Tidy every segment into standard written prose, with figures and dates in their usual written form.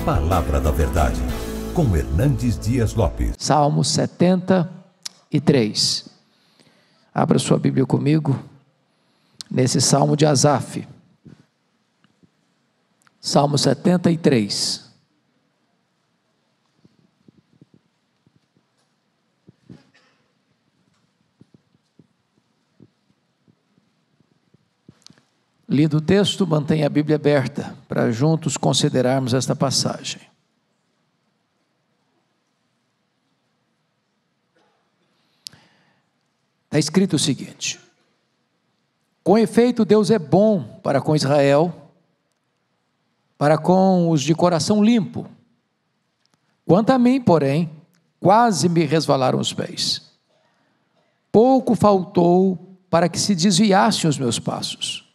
Palavra da Verdade, com Hernandes Dias Lopes. Salmo 73. Abra sua Bíblia comigo, nesse Salmo de Asaf. Salmo 73. Lido o texto, mantenha a Bíblia aberta, para juntos considerarmos esta passagem. Está escrito o seguinte: com efeito, Deus é bom para com Israel, para com os de coração limpo. Quanto a mim, porém, quase me resvalaram os pés. Pouco faltou para que se desviassem os meus passos,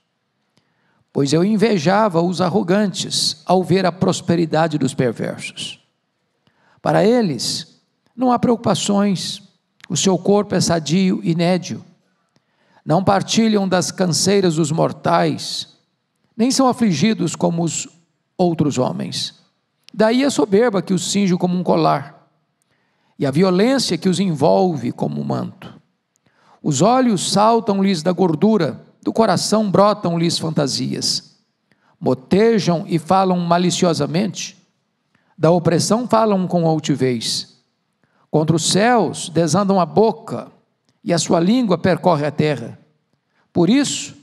pois eu invejava os arrogantes ao ver a prosperidade dos perversos. Para eles não há preocupações, o seu corpo é sadio e nédio. Não partilham das canseiras dos mortais, nem são afligidos como os outros homens. Daí a soberba que os cinge como um colar, e a violência que os envolve como um manto. Os olhos saltam-lhes da gordura, do coração brotam-lhes fantasias. Motejam e falam maliciosamente, da opressão falam com altivez. Contra os céus desandam a boca, e a sua língua percorre a terra. Por isso,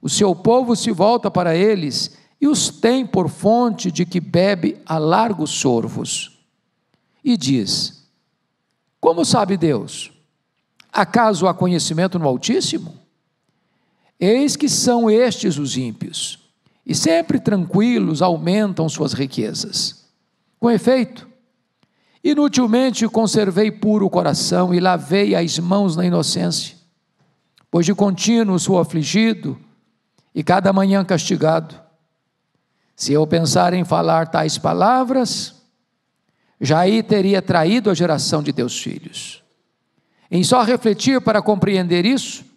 o seu povo se volta para eles, e os tem por fonte de que bebe a largos sorvos. E diz: como sabe Deus? Acaso há conhecimento no Altíssimo? Eis que são estes os ímpios, e sempre tranquilos aumentam suas riquezas. Com efeito, inutilmente conservei puro o coração e lavei as mãos na inocência, pois de contínuo sou afligido e cada manhã castigado. Se eu pensar em falar tais palavras, já aí teria traído a geração de teus filhos. Em só refletir para compreender isso,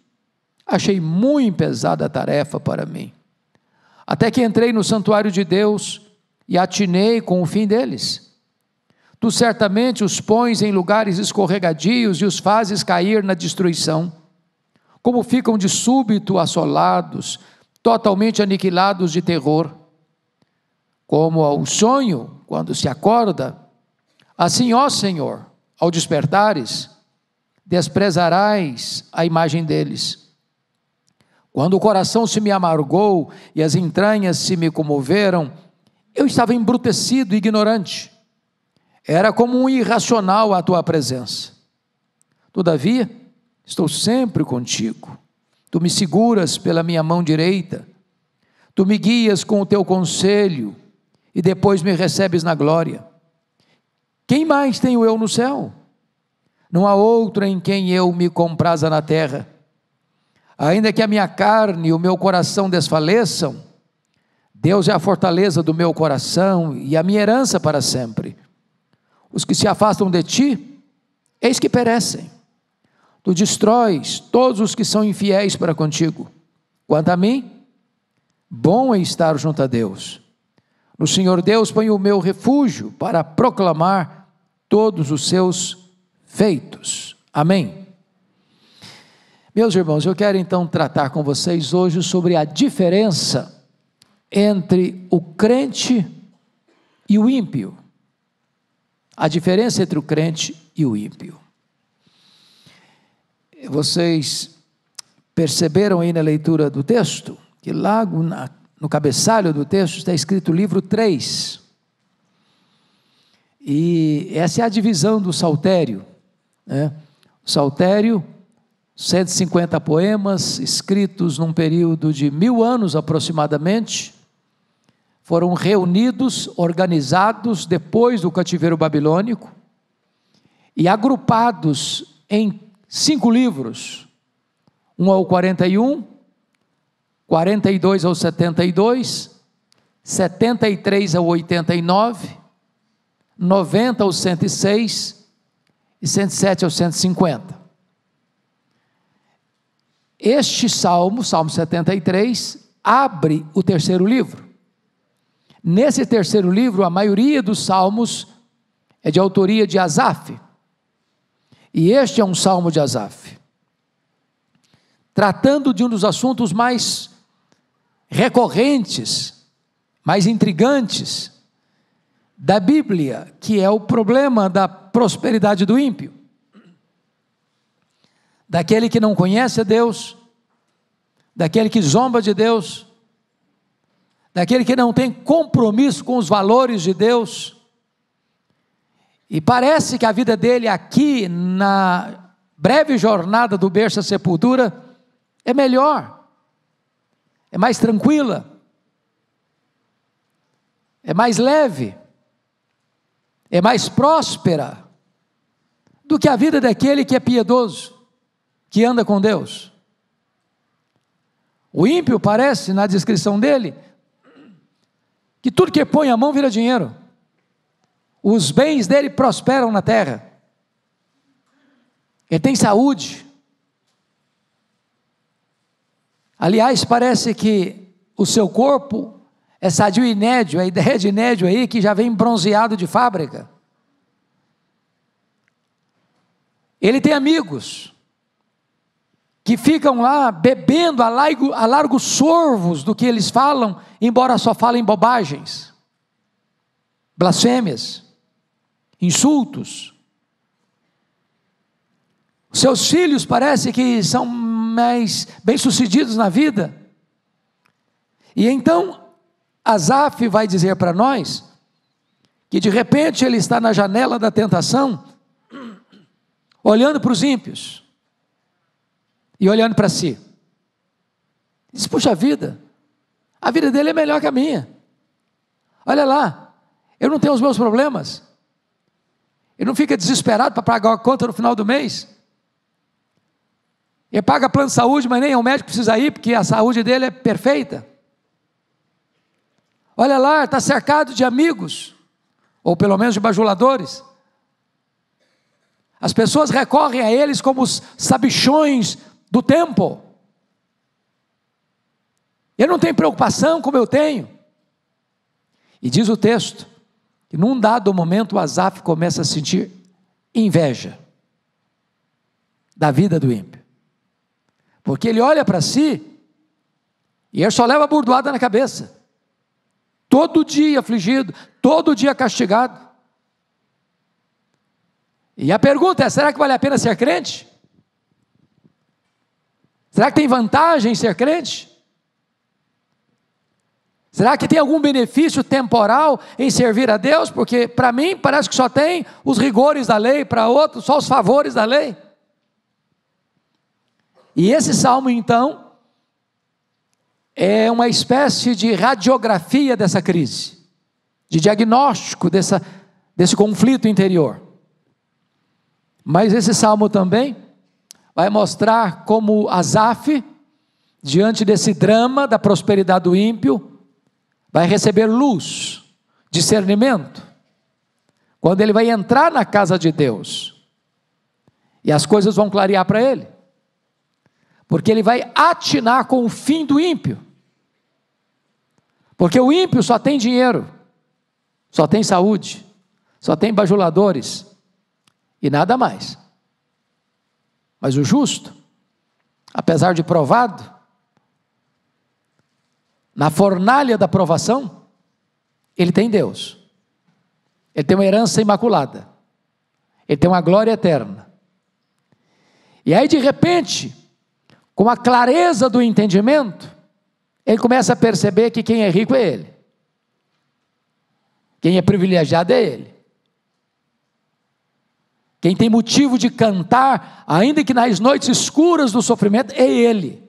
achei muito pesada a tarefa para mim, até que entrei no santuário de Deus e atinei com o fim deles. Tu certamente os pões em lugares escorregadios e os fazes cair na destruição. Como ficam de súbito assolados, totalmente aniquilados de terror. Como ao sonho, quando se acorda, assim, ó Senhor, ao despertares, desprezarás a imagem deles. Quando o coração se me amargou e as entranhas se me comoveram, eu estava embrutecido e ignorante. Era como um irracional à tua presença. Todavia, estou sempre contigo. Tu me seguras pela minha mão direita. Tu me guias com o teu conselho e depois me recebes na glória. Quem mais tenho eu no céu? Não há outro em quem eu me compraza na terra. Ainda que a minha carne e o meu coração desfaleçam, Deus é a fortaleza do meu coração e a minha herança para sempre. Os que se afastam de ti, eis que perecem. Tu destróis todos os que são infiéis para contigo. Quanto a mim, bom é estar junto a Deus. No Senhor Deus ponho o meu refúgio para proclamar todos os seus feitos. Amém. Meus irmãos, eu quero então tratar com vocês hoje sobre a diferença entre o crente e o ímpio. A diferença entre o crente e o ímpio. Vocês perceberam aí na leitura do texto, que lá no cabeçalho do texto está escrito livro 3. E essa é a divisão do saltério, né? O saltério, 150 poemas, escritos num período de 1000 anos aproximadamente, foram reunidos, organizados depois do cativeiro babilônico e agrupados em 5 livros, 1 ao 41, 42 ao 72, 73 ao 89, 90 ao 106 e 107 ao 150. Este salmo, Salmo 73, abre o terceiro livro. Nesse terceiro livro, a maioria dos salmos é de autoria de Asaf. E este é um salmo de Asaf, tratando de um dos assuntos mais recorrentes, mais intrigantes da Bíblia, que é o problema da prosperidade do ímpio, daquele que não conhece a Deus, daquele que zomba de Deus, daquele que não tem compromisso com os valores de Deus, e parece que a vida dele aqui, na breve jornada do berço à sepultura, é melhor, é mais tranquila, é mais leve, é mais próspera, do que a vida daquele que é piedoso, que anda com Deus. O ímpio parece, na descrição dele, que tudo que põe a mão vira dinheiro, os bens dele prosperam na terra, ele tem saúde. Aliás, parece que o seu corpo é sadio e nédio, a ideia de nédio aí que já vem bronzeado de fábrica. Ele tem amigos que ficam lá bebendo a largos sorvos do que eles falam, embora só falem bobagens, blasfêmias, insultos. Seus filhos parece que são mais bem-sucedidos na vida. E então Asaf vai dizer para nós que de repente ele está na janela da tentação, olhando para os ímpios e olhando para si. Diz: puxa vida, a vida dele é melhor que a minha. Olha lá, eu não tenho os meus problemas. Ele não fica desesperado para pagar a conta no final do mês. Ele paga plano de saúde, mas nem o médico precisa ir, porque a saúde dele é perfeita. Olha lá, está cercado de amigos, ou pelo menos de bajuladores. As pessoas recorrem a eles como os sabichões do tempo. Ele não tem preocupação como eu tenho. E diz o texto que num dado momento Asaf começa a sentir inveja da vida do ímpio, porque ele olha para si e ele só leva burdoada na cabeça, todo dia afligido, todo dia castigado. E a pergunta é: será que vale a pena ser crente? Será que tem vantagem em ser crente? Será que tem algum benefício temporal em servir a Deus? Porque para mim parece que só tem os rigores da lei, para outros só os favores da lei. E esse salmo então é uma espécie de radiografia dessa crise, de diagnóstico desse conflito interior. Mas esse salmo também vai mostrar como Asaf, diante desse drama da prosperidade do ímpio, vai receber luz, discernimento, quando ele vai entrar na casa de Deus, e as coisas vão clarear para ele, porque ele vai atinar com o fim do ímpio, porque o ímpio só tem dinheiro, só tem saúde, só tem bajuladores, e nada mais. Mas o justo, apesar de provado, na fornalha da provação, ele tem Deus, ele tem uma herança imaculada, ele tem uma glória eterna. E aí de repente, com a clareza do entendimento, ele começa a perceber que quem é rico é ele, quem é privilegiado é ele, quem tem motivo de cantar, ainda que nas noites escuras do sofrimento, é ele.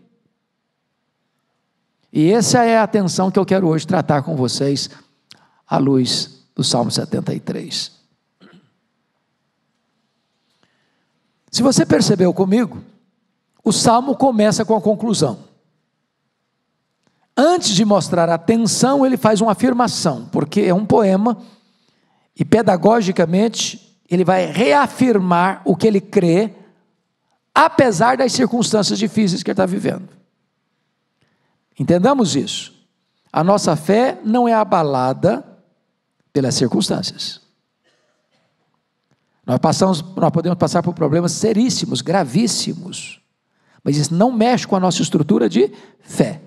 E essa é a atenção que eu quero hoje tratar com vocês, à luz do Salmo 73. Se você percebeu comigo, o Salmo começa com a conclusão. Antes de mostrar a tensão, ele faz uma afirmação, porque é um poema, e pedagogicamente, ele vai reafirmar o que ele crê, apesar das circunstâncias difíceis que ele está vivendo. Entendamos isso. a nossa fé não é abalada pelas circunstâncias. Nós podemos passar por problemas seríssimos, gravíssimos, mas isso não mexe com a nossa estrutura de fé.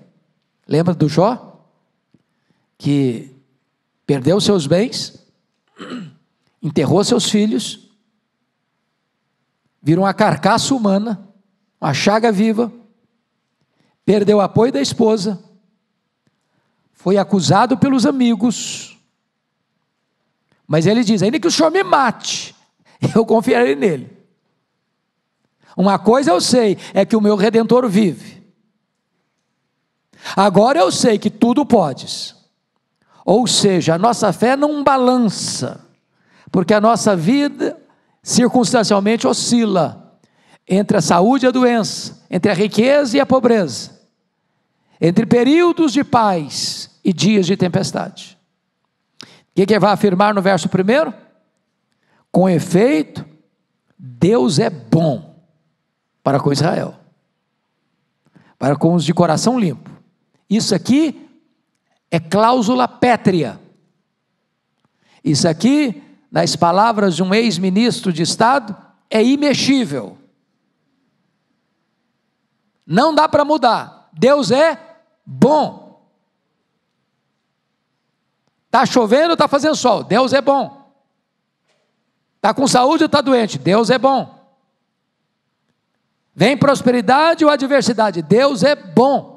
Lembra do Jó? Que perdeu seus bens, enterrou seus filhos, virou uma carcaça humana, uma chaga viva, perdeu o apoio da esposa, foi acusado pelos amigos, mas ele diz: ainda que o Senhor me mate, eu confiarei nele. Uma coisa eu sei, é que o meu Redentor vive. Agora eu sei que tudo podes. Ou seja, a nossa fé não balança, porque a nossa vida circunstancialmente oscila entre a saúde e a doença, entre a riqueza e a pobreza, entre períodos de paz e dias de tempestade. O que vai afirmar no verso 1? Com efeito, Deus é bom para com Israel, para com os de coração limpo. Isso aqui é cláusula pétrea. Isso aqui, nas palavras de um ex-ministro de Estado, é imexível. Não dá para mudar. Deus é bom. Está chovendo, está fazendo sol, Deus é bom. Está com saúde ou está doente, Deus é bom. Vem prosperidade ou adversidade, Deus é bom.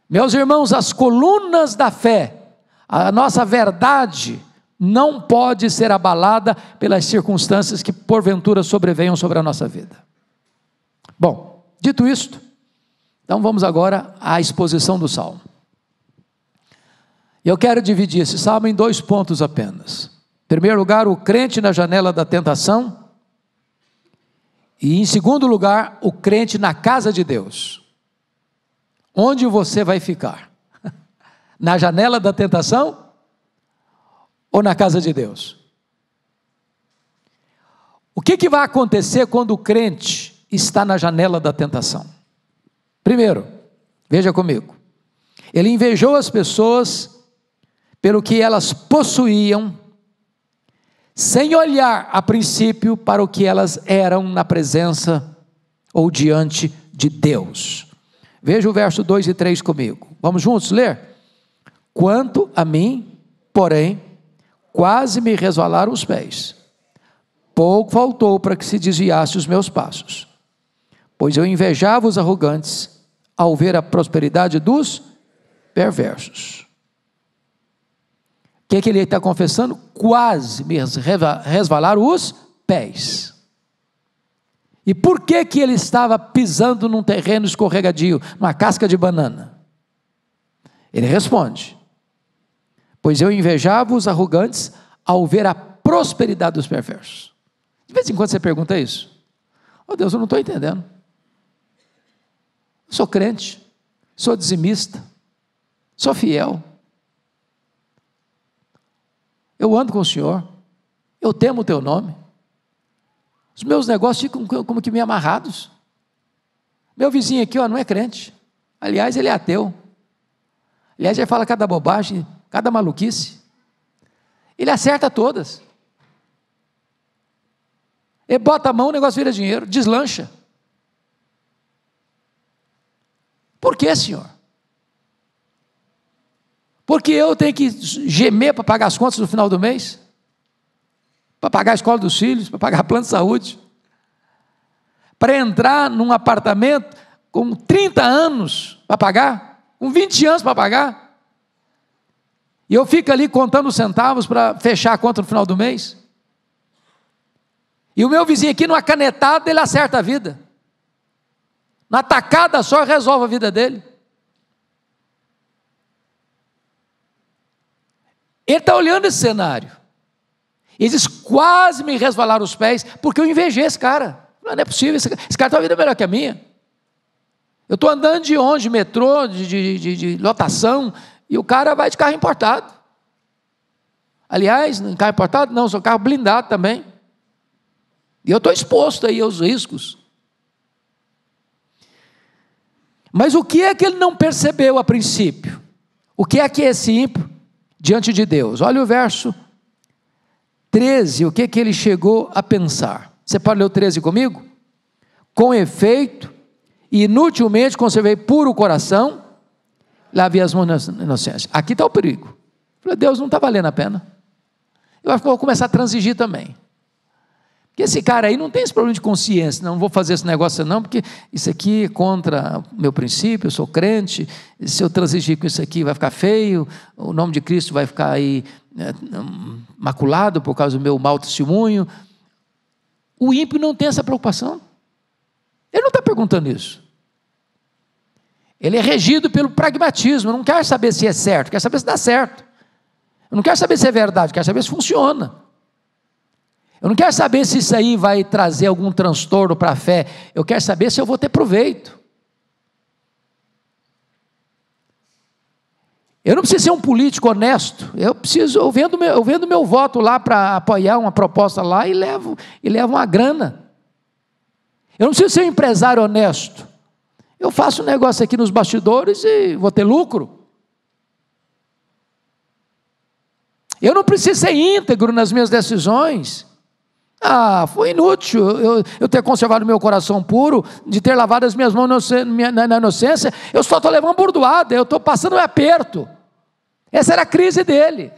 Meus irmãos, as colunas da fé, a nossa verdade, não pode ser abalada pelas circunstâncias que porventura sobrevenham sobre a nossa vida. Bom, dito isto, então vamos agora à exposição do Salmo. Eu quero dividir esse Salmo em 2 pontos apenas. Em primeiro lugar, o crente na janela da tentação, e em segundo lugar, o crente na casa de Deus. Onde você vai ficar? Na janela da tentação ou na casa de Deus? O que vai acontecer quando o crente está na janela da tentação? Primeiro, veja comigo, ele invejou as pessoas pelo que elas possuíam, sem olhar a princípio para o que elas eram na presença ou diante de Deus. Veja o verso 2 e 3 comigo. Vamos juntos ler? Quanto a mim, porém, quase me resvalaram os pés. Pouco faltou para que se desviasse os meus passos. Pois eu invejava os arrogantes ao ver a prosperidade dos perversos. O que ele está confessando? Quase me resvalaram os pés. E por que ele estava pisando num terreno escorregadio, numa casca de banana? Ele responde: pois eu invejava os arrogantes ao ver a prosperidade dos perversos. De vez em quando você pergunta isso. Oh Deus, eu não estou entendendo. Eu sou crente, sou dizimista, sou fiel. Eu ando com o Senhor, eu temo o teu nome. Os meus negócios ficam como que meio amarrados. Meu vizinho aqui, não é crente. Aliás, ele é ateu. Aliás, ele fala cada bobagem, cada maluquice. Ele acerta todas. Ele bota a mão, o negócio vira dinheiro, deslancha. Por que, Senhor? Porque eu tenho que gemer para pagar as contas no final do mês? Para pagar a escola dos filhos, para pagar plano de saúde, para entrar num apartamento com 30 anos para pagar, com 20 anos para pagar, e eu fico ali contando os centavos para fechar a conta no final do mês, e o meu vizinho aqui numa canetada ele acerta a vida, na tacada só resolve a vida dele. Ele está olhando esse cenário, e diz: quase me resvalaram os pés, porque eu invejei esse cara. Não é possível, esse cara tem uma vida melhor que a minha. Eu estou andando de ônibus, de metrô, de lotação, e o cara vai de carro importado. Aliás, em carro importado não, sou carro blindado também. E eu estou exposto aí aos riscos. Mas o que é que ele não percebeu a princípio? O que é esse ímpio diante de Deus? Olha o verso 13, o que é que ele chegou a pensar? Você pode ler o 13 comigo? Com efeito, inutilmente conservei puro o coração, lavei as mãos na inocência. Aqui está o perigo. Falei, Deus, não está valendo a pena. Eu acho que eu vou começar a transigir também. Porque esse cara aí não tem esse problema de consciência, não vou fazer esse negócio não, porque isso aqui é contra o meu princípio, eu sou crente, se eu transigir com isso aqui vai ficar feio, o nome de Cristo vai ficar aí maculado por causa do meu mau testemunho. O ímpio não tem essa preocupação. Ele não está perguntando isso. Ele é regido pelo pragmatismo, não quer saber se é certo, quer saber se dá certo. Eu não quero saber se é verdade, quero saber se funciona. Eu não quero saber se isso aí vai trazer algum transtorno para a fé. Eu quero saber se eu vou ter proveito. Eu não preciso ser um político honesto. Eu vendo meu voto lá para apoiar uma proposta lá e levo uma grana. Eu não preciso ser um empresário honesto. Eu faço um negócio aqui nos bastidores e vou ter lucro. Eu não preciso ser íntegro nas minhas decisões. Foi inútil eu ter conservado meu coração puro, de ter lavado as minhas mãos na inocência. Eu só estou levando bordoada, eu estou passando um aperto. Essa era a crise dele.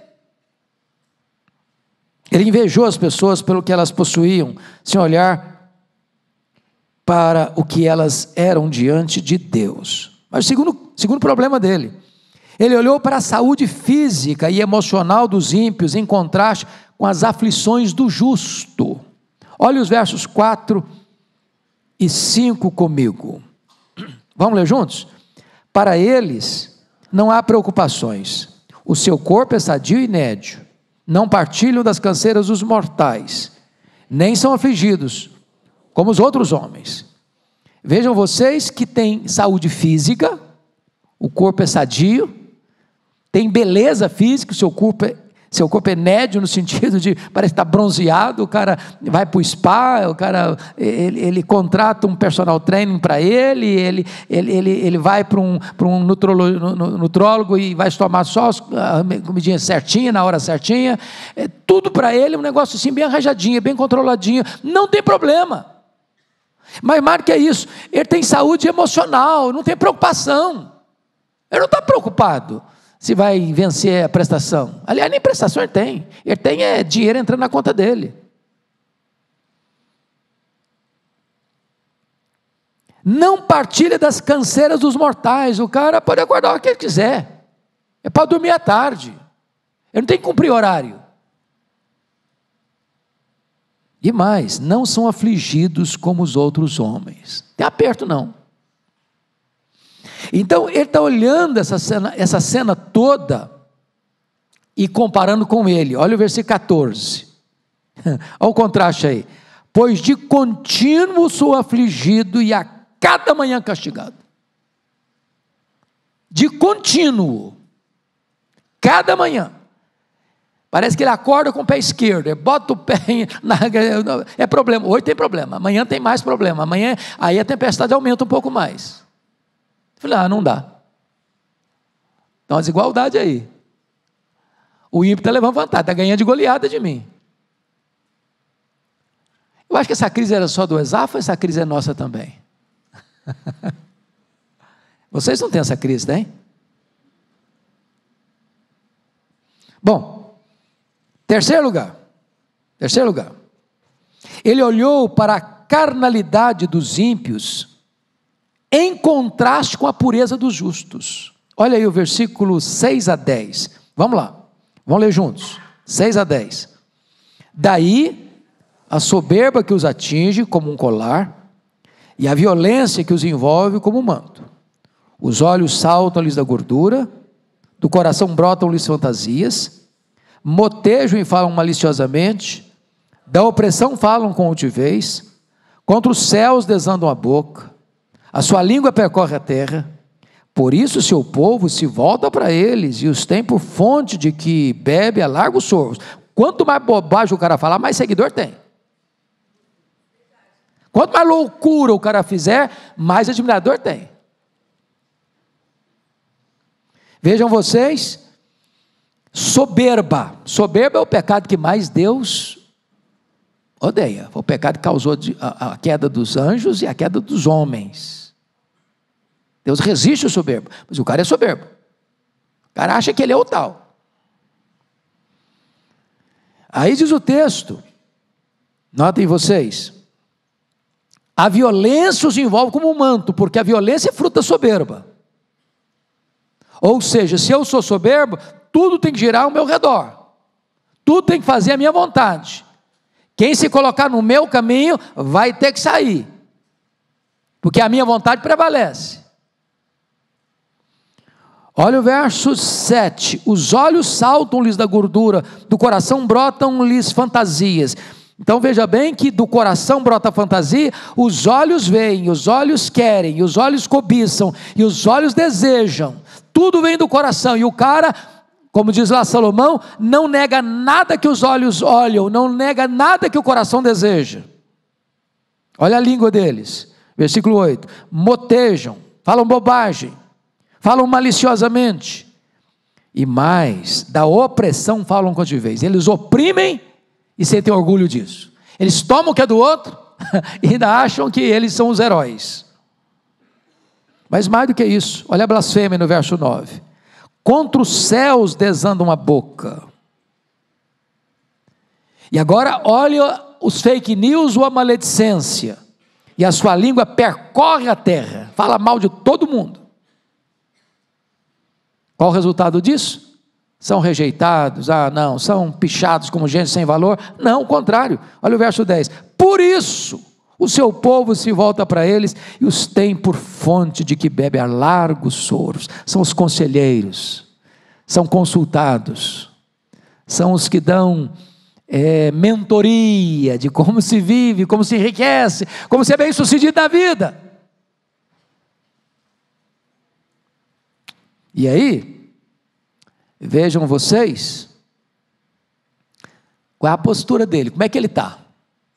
Ele invejou as pessoas pelo que elas possuíam, sem olhar para o que elas eram diante de Deus. Mas o segundo problema dele, ele olhou para a saúde física e emocional dos ímpios, em contraste com as aflições do justo. Olha os versos 4 e 5 comigo. Vamos ler juntos? Para eles não há preocupações. O seu corpo é sadio e nédio. Não partilham das canseiras dos mortais, nem são afligidos como os outros homens. Vejam vocês que têm saúde física, o corpo é sadio, tem beleza física, seu corpo é nédio no sentido de, parece estar bronzeado, o cara vai para o spa, o cara, ele contrata um personal training para ele vai para um nutrólogo e vai tomar só a comidinha certinha, na hora certinha, tudo para ele, um negócio assim bem arranjadinho, bem controladinho, não tem problema. Mas mais do que isso, ele tem saúde emocional, não tem preocupação, ele não está preocupado se vai vencer a prestação. Aliás, nem prestação ele tem dinheiro entrando na conta dele. Não partilha das canseiras dos mortais. O cara pode acordar a hora que ele quiser, é para dormir à tarde, ele não tem que cumprir horário. E mais, não são afligidos como os outros homens. Não tem aperto não. Então ele está olhando essa cena toda e comparando com ele. Olha o versículo 14, olha o contraste aí. Pois de contínuo sou afligido e a cada manhã castigado. De contínuo, cada manhã. Parece que ele acorda com o pé esquerdo, ele bota o pé, é problema, hoje tem problema, amanhã tem mais problema, amanhã aí a tempestade aumenta um pouco mais. Falei, não dá. Então, a desigualdade aí. O ímpio está levando vantagem, está ganhando de goleada de mim. Eu acho que essa crise era só do Esaú, essa crise é nossa também. Vocês não têm essa crise, tem? Bom, terceiro lugar. Ele olhou para a carnalidade dos ímpios em contraste com a pureza dos justos. Olha aí o versículo 6 a 10. Vamos lá, vamos ler juntos. 6 a 10. Daí a soberba que os atinge como um colar, e a violência que os envolve como um manto. Os olhos saltam-lhes da gordura, do coração brotam-lhes fantasias, motejam e falam maliciosamente, da opressão falam com altivez, contra os céus desandam a boca, a sua língua percorre a terra, por isso o seu povo se volta para eles e os tem por fonte de que bebe a largos sorvos. Quanto mais bobagem o cara falar, mais seguidor tem. Quanto mais loucura o cara fizer, mais admirador tem. Vejam vocês, soberba. Soberba é o pecado que mais Deus odeia. Foi o pecado que causou a queda dos anjos e a queda dos homens. Deus resiste ao soberbo, mas o cara é soberbo. O cara acha que ele é o tal. Aí diz o texto, notem vocês, a violência os envolve como um manto, porque a violência é fruto da soberba. Ou seja, se eu sou soberbo, tudo tem que girar ao meu redor, tudo tem que fazer a minha vontade. Quem se colocar no meu caminho vai ter que sair, porque a minha vontade prevalece. Olha o verso 7, os olhos saltam-lhes da gordura, do coração brotam-lhes fantasias. Então veja bem que do coração brota fantasia, os olhos veem, os olhos querem, os olhos cobiçam, e os olhos desejam, tudo vem do coração, e o cara, como diz lá Salomão, não nega nada que os olhos olham, não nega nada que o coração deseja. Olha a língua deles, versículo 8, motejam, falam bobagem, falam maliciosamente, e mais, da opressão falam contivez, eles oprimem e sentem orgulho disso, eles tomam o que é do outro, e ainda acham que eles são os heróis. Mas mais do que isso, olha a blasfêmia no verso 9, contra os céus desandam a boca, e agora olha os fake news ou a maledicência, e a sua língua percorre a terra, fala mal de todo mundo. Qual o resultado disso? São rejeitados, não, são pichados como gente sem valor. Não, o contrário, olha o verso 10, por isso o seu povo se volta para eles e os tem por fonte de que bebe a largos soros. São os conselheiros, são consultados, são os que dão mentoria de como se vive, como se enriquece, como se é bem sucedido na vida. E aí, vejam vocês, qual é a postura dele, como é que ele está?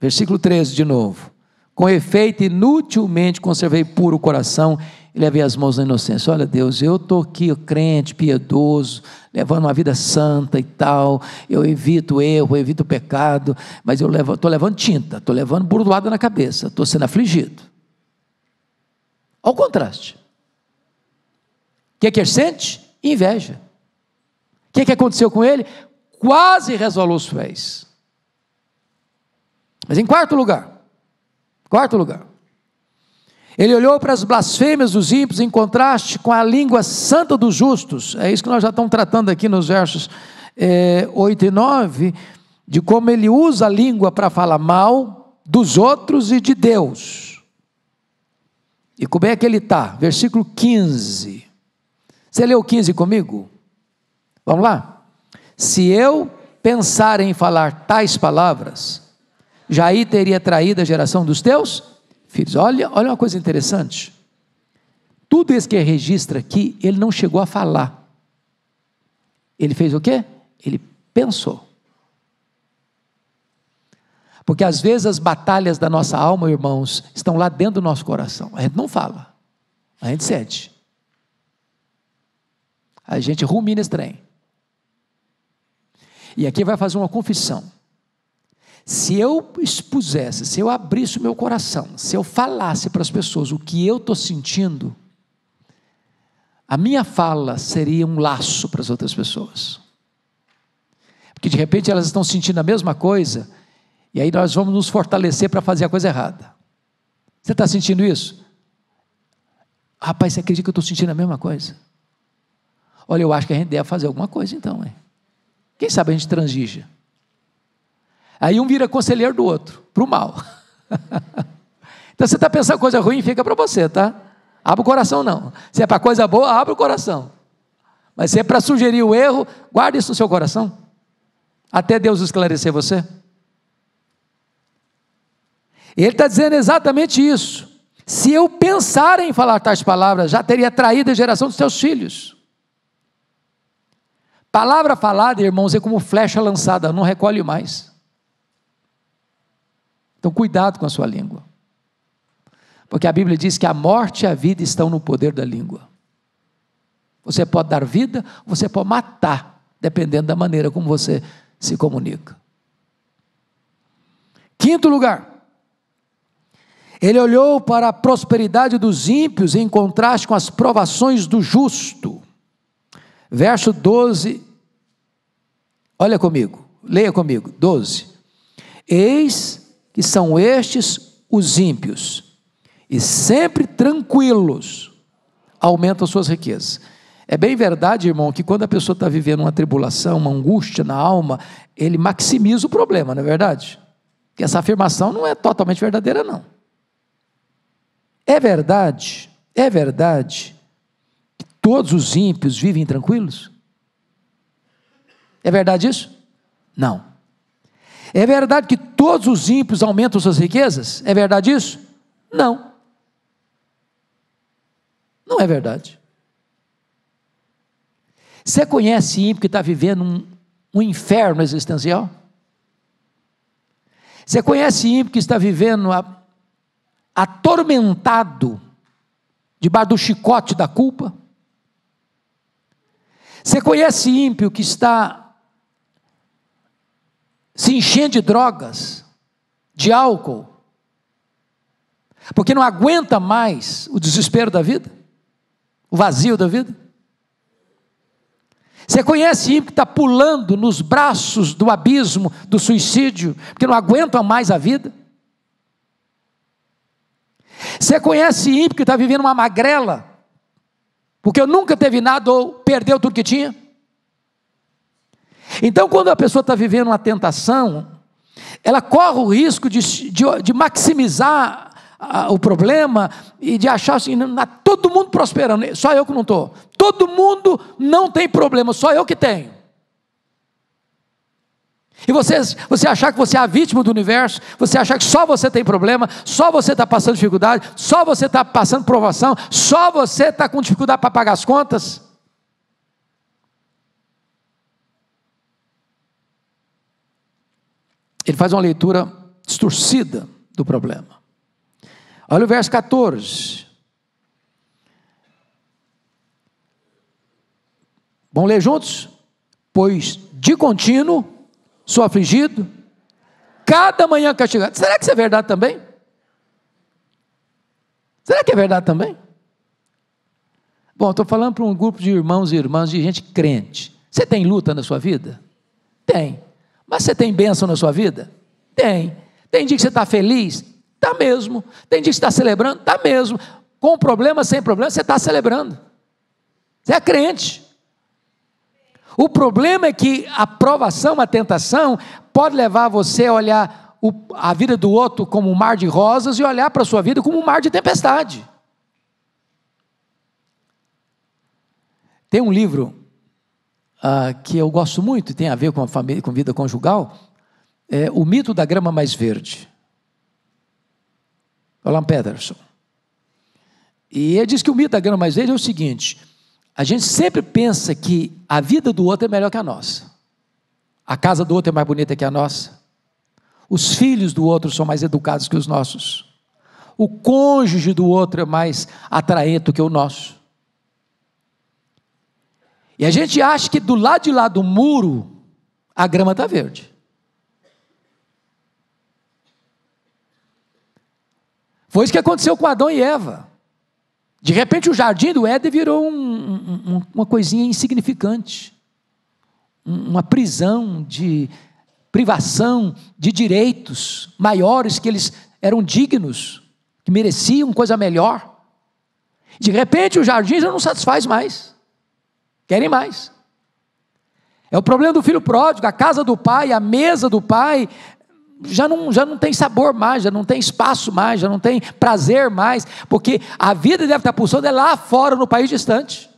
Versículo 13 de novo, com efeito inutilmente conservei puro o coração e levei as mãos na inocência. Olha Deus, eu estou aqui crente, piedoso, levando uma vida santa e tal, eu evito erro, eu evito pecado, mas eu estou levando tinta, estou levando burdoada na cabeça, estou sendo afligido. Olha o contraste. O que ele sente? Inveja. O que aconteceu com ele? Quase resvalou os pés. Mas em quarto lugar, ele olhou para as blasfêmias dos ímpios em contraste com a língua santa dos justos. É isso que nós já estamos tratando aqui nos versos 8 e 9, de como ele usa a língua para falar mal dos outros e de Deus. E como é que ele está? Versículo 15. Você leu 15 comigo? Vamos lá? Se eu pensar em falar tais palavras, já aí teria traído a geração dos teus filhos. Olha uma coisa interessante. Tudo isso que ele registra aqui, ele não chegou a falar. Ele fez o quê? Ele pensou. Porque às vezes as batalhas da nossa alma, irmãos, estão lá dentro do nosso coração. A gente não fala, a gente sente. A gente rumina esse trem. E aqui vai fazer uma confissão. Se eu expusesse, se eu abrisse o meu coração, se eu falasse para as pessoas o que eu estou sentindo, a minha fala seria um laço para as outras pessoas. Porque de repente elas estão sentindo a mesma coisa, e aí nós vamos nos fortalecer para fazer a coisa errada. Você está sentindo isso? Rapaz, você acredita que eu estou sentindo a mesma coisa? Olha, eu acho que a gente deve fazer alguma coisa então, hein? Quem sabe a gente transige. Aí um vira conselheiro do outro, para o mal. Então você está pensando coisa ruim, fica para você, tá? Abre o coração não. Se é para coisa boa, abre o coração. Mas se é para sugerir o erro, guarde isso no seu coração, até Deus esclarecer você. Ele está dizendo exatamente isso. Se eu pensar em falar tais palavras, já teria traído a geração dos teus filhos. Palavra falada, irmãos, é como flecha lançada, não recolhe mais. Então cuidado com a sua língua, porque a Bíblia diz que a morte e a vida estão no poder da língua. Você pode dar vida, você pode matar, dependendo da maneira como você se comunica. Quinto lugar, ele olhou para a prosperidade dos ímpios em contraste com as provações do justo. Verso 12, olha comigo, leia comigo, 12. Eis que são estes os ímpios, e sempre tranquilos aumentam suas riquezas. É bem verdade, irmão, que quando a pessoa está vivendo uma tribulação, uma angústia na alma, ele maximiza o problema, não é verdade? Que essa afirmação não é totalmente verdadeira, não. É verdade que todos os ímpios vivem tranquilos? É verdade isso? Não. É verdade que todos os ímpios aumentam suas riquezas? É verdade isso? Não. Não é verdade. Você conhece ímpio que está vivendo um inferno existencial? Você conhece ímpio que está vivendo atormentado debaixo do chicote da culpa? Você conhece ímpio que está se enchendo de drogas, de álcool, porque não aguenta mais o desespero da vida, o vazio da vida? Você conhece ímpio que está pulando nos braços do abismo, do suicídio, porque não aguenta mais a vida? Você conhece ímpio que está vivendo uma magrela, porque nunca teve nada ou perdeu tudo que tinha? Então, quando a pessoa está vivendo uma tentação, ela corre o risco de maximizar o problema e de achar assim, todo mundo prosperando, só eu que não estou. Todo mundo não tem problema, só eu que tenho. E você achar que você é a vítima do universo, você achar que só você tem problema, só você está passando dificuldade, só você está passando provação, só você está com dificuldade para pagar as contas. Ele faz uma leitura distorcida do problema. Olha o verso 14. Vamos ler juntos? Pois de contínuo sou afligido, cada manhã castigado. Será que isso é verdade também? Será que é verdade também? Bom, estou falando para um grupo de irmãos e irmãs, de gente crente. Você tem luta na sua vida? Tem. Mas você tem bênção na sua vida? Tem. Tem dia que você está feliz? Está mesmo. Tem dia que você está celebrando? Está mesmo. Com problema, sem problema, você está celebrando. Você é crente. O problema é que a provação, a tentação, pode levar você a olhar a vida do outro como um mar de rosas e olhar para a sua vida como um mar de tempestade. Tem um livro que eu gosto muito, e tem a ver com a família, com vida conjugal, é O Mito da Grama Mais Verde. Alan Peterson. E ele diz que o mito da grama mais verde é o seguinte: a gente sempre pensa que a vida do outro é melhor que a nossa, a casa do outro é mais bonita que a nossa, os filhos do outro são mais educados que os nossos, o cônjuge do outro é mais atraente que o nosso. E a gente acha que do lado de lá do muro a grama está verde. Foi isso que aconteceu com Adão e Eva. De repente o jardim do Éden virou uma coisinha insignificante, uma prisão de privação de direitos maiores que eles eram dignos, que mereciam coisa melhor. De repente o jardim já não satisfaz mais, querem mais. É o problema do filho pródigo, a casa do pai, a mesa do pai já não tem sabor mais, já não tem espaço mais, já não tem prazer mais, porque a vida deve estar pulsando lá fora, no país distante.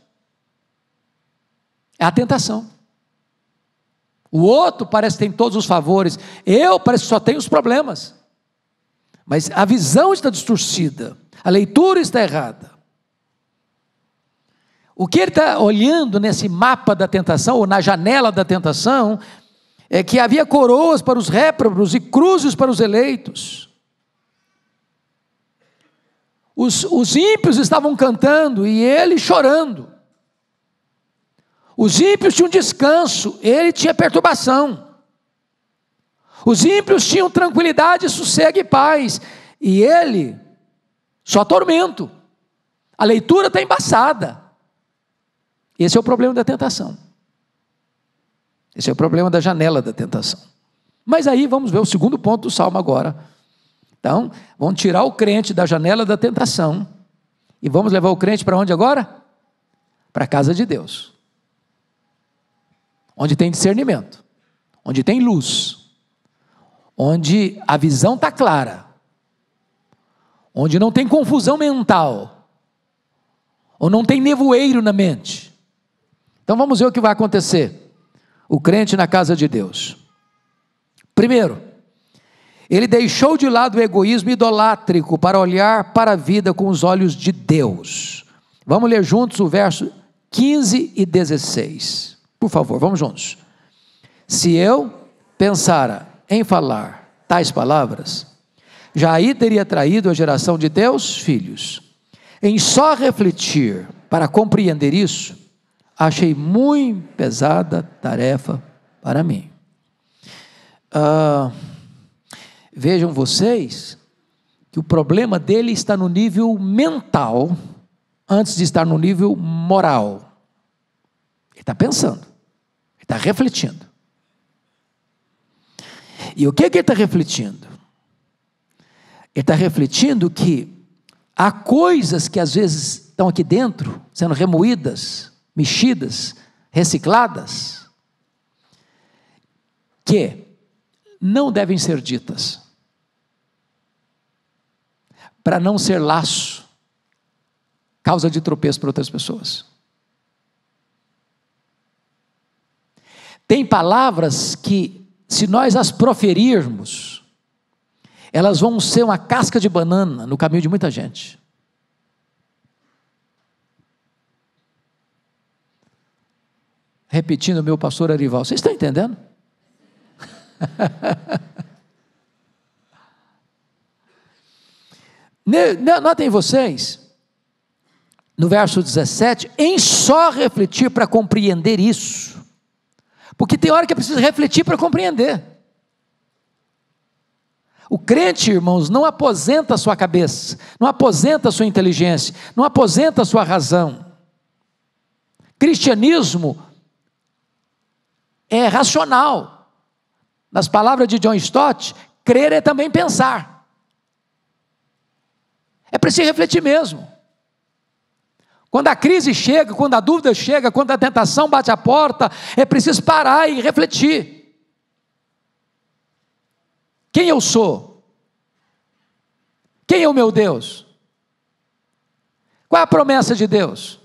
É a tentação. O outro parece que tem todos os favores, eu parece que só tenho os problemas. Mas a visão está distorcida, a leitura está errada. O que ele está olhando nesse mapa da tentação, ou na janela da tentação, é que havia coroas para os réprobos e cruzes para os eleitos. Os ímpios estavam cantando e ele chorando. Os ímpios tinham descanso, ele tinha perturbação. Os ímpios tinham tranquilidade, sossego e paz, e ele, só tormento. A leitura está embaçada. Esse é o problema da tentação. Esse é o problema da janela da tentação. Mas aí vamos ver o segundo ponto do Salmo agora. Então, vamos tirar o crente da janela da tentação, e vamos levar o crente para onde agora? Para a casa de Deus. Onde tem discernimento, onde tem luz, onde a visão está clara, onde não tem confusão mental, ou não tem nevoeiro na mente. Então vamos ver o que vai acontecer. O crente na casa de Deus. Primeiro, ele deixou de lado o egoísmo idolátrico para olhar para a vida com os olhos de Deus. Vamos ler juntos o verso 15 e 16. Por favor, vamos juntos. Se eu pensara em falar tais palavras, já aí teria traído a geração de teus filhos. Em só refletir para compreender isso, achei muito pesada tarefa para mim. Vejam vocês que o problema dele está no nível mental, antes de estar no nível moral. Ele está pensando, ele está refletindo. E o que ele está refletindo? Ele está refletindo que há coisas que às vezes estão aqui dentro, sendo remoídas, mexidas, recicladas, que não devem ser ditas, para não ser laço, causa de tropeço para outras pessoas. Tem palavras que, se nós as proferirmos, elas vão ser uma casca de banana no caminho de muita gente. Repetindo o meu pastor Arival, vocês estão entendendo? Notem vocês, no verso 17, em só refletir para compreender isso, porque tem hora que é preciso refletir para compreender. O crente, irmãos, não aposenta a sua cabeça, não aposenta a sua inteligência, não aposenta a sua razão. Cristianismo é racional. Nas palavras de John Stott, crer é também pensar. É preciso refletir mesmo. Quando a crise chega, quando a dúvida chega, quando a tentação bate a porta, é preciso parar e refletir. Quem eu sou? Quem é o meu Deus? Qual é a promessa de Deus?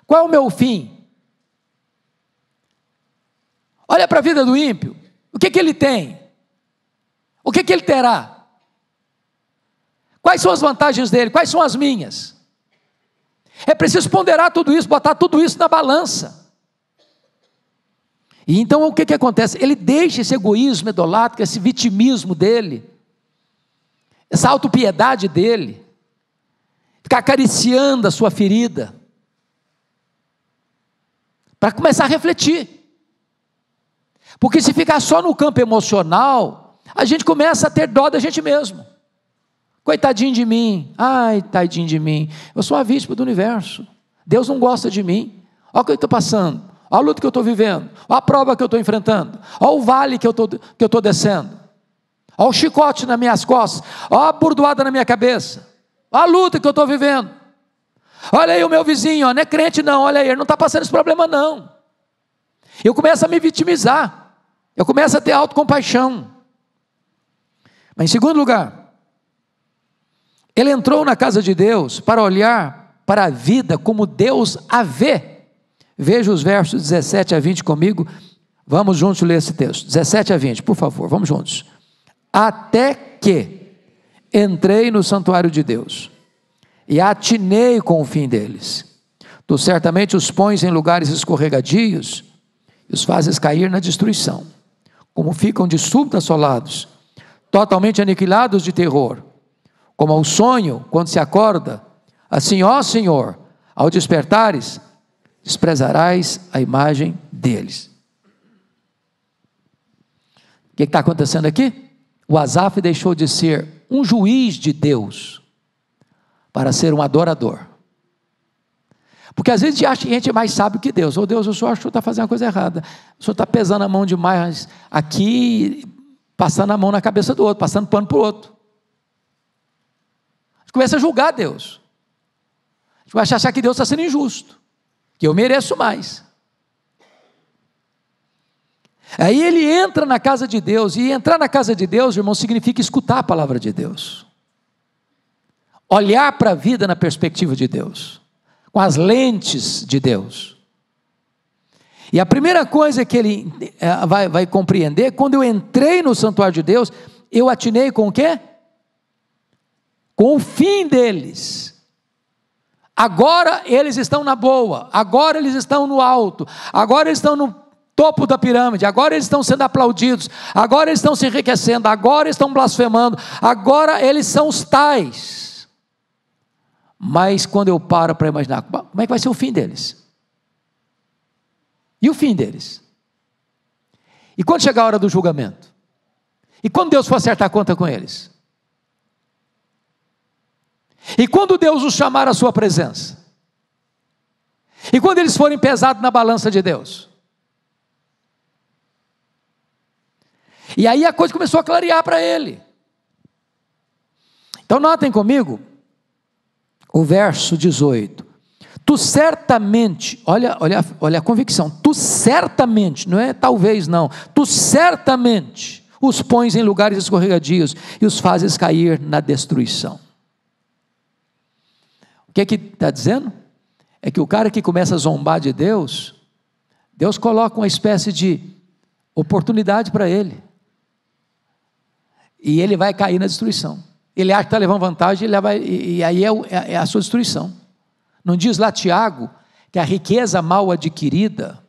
Qual é o meu fim? Olha para a vida do ímpio. O que ele tem? O que ele terá? Quais são as vantagens dele? Quais são as minhas? É preciso ponderar tudo isso, botar tudo isso na balança. E então o que acontece? Ele deixa esse egoísmo idolátrico, esse vitimismo dele, essa autopiedade dele, ficar acariciando a sua ferida, para começar a refletir. Porque se ficar só no campo emocional, a gente começa a ter dó da gente mesmo. Coitadinho de mim, ai, tadinho de mim, eu sou a vítima do universo, Deus não gosta de mim, olha o que eu estou passando, olha a luta que eu estou vivendo, olha a prova que eu estou enfrentando, olha o vale que eu estou descendo, olha o chicote nas minhas costas, olha a burdoada na minha cabeça, olha a luta que eu estou vivendo, olha aí o meu vizinho, ó, não é crente não, olha aí, ele não está passando esse problema não. Eu começo a me vitimizar, eu começo a ter autocompaixão. Mas em segundo lugar, ele entrou na casa de Deus para olhar para a vida como Deus a vê. Veja os versos 17 a 20 comigo, vamos juntos ler esse texto, 17 a 20, por favor, vamos juntos. Até que entrei no santuário de Deus, e atinei com o fim deles. Tu certamente os pões em lugares escorregadios, e os fazes cair na destruição, como ficam de súbito assolados, totalmente aniquilados de terror, como ao sonho, quando se acorda, assim, ó Senhor, ao despertares, desprezarás a imagem deles. O que está acontecendo aqui? O Asaf deixou de ser um juiz de Deus para ser um adorador. Porque às vezes a gente acha que a gente é mais sábio que Deus. Ô Deus, eu só acho que o senhor está fazendo uma coisa errada. O senhor está pesando a mão demais aqui, passando a mão na cabeça do outro, passando pano para o outro. A gente começa a julgar Deus. A gente vai achar que Deus está sendo injusto, que eu mereço mais. Aí ele entra na casa de Deus, e entrar na casa de Deus, irmão, significa escutar a palavra de Deus. Olhar para a vida na perspectiva de Deus, com as lentes de Deus. E a primeira coisa que ele vai compreender, quando eu entrei no santuário de Deus, eu atinei com o quê? Com o fim deles. Agora eles estão na boa, agora eles estão no alto, agora eles estão no topo da pirâmide, agora eles estão sendo aplaudidos, agora eles estão se enriquecendo, agora estão blasfemando, agora eles são os tais. Mas quando eu paro para imaginar, como é que vai ser o fim deles? E o fim deles? E quando chegar a hora do julgamento? E quando Deus for acertar a conta com eles? E quando Deus os chamar à sua presença? E quando eles forem pesados na balança de Deus? E aí a coisa começou a clarear para ele. Então notem comigo o verso 18. Tu certamente, olha a convicção, tu certamente, não é talvez não, tu certamente os pões em lugares escorregadios e os fazes cair na destruição. O que está dizendo? É que o cara que começa a zombar de Deus, Deus coloca uma espécie de oportunidade para ele, e ele vai cair na destruição. Ele acha que está levando vantagem, e aí é a sua destruição. Não diz lá Tiago que a riqueza mal adquirida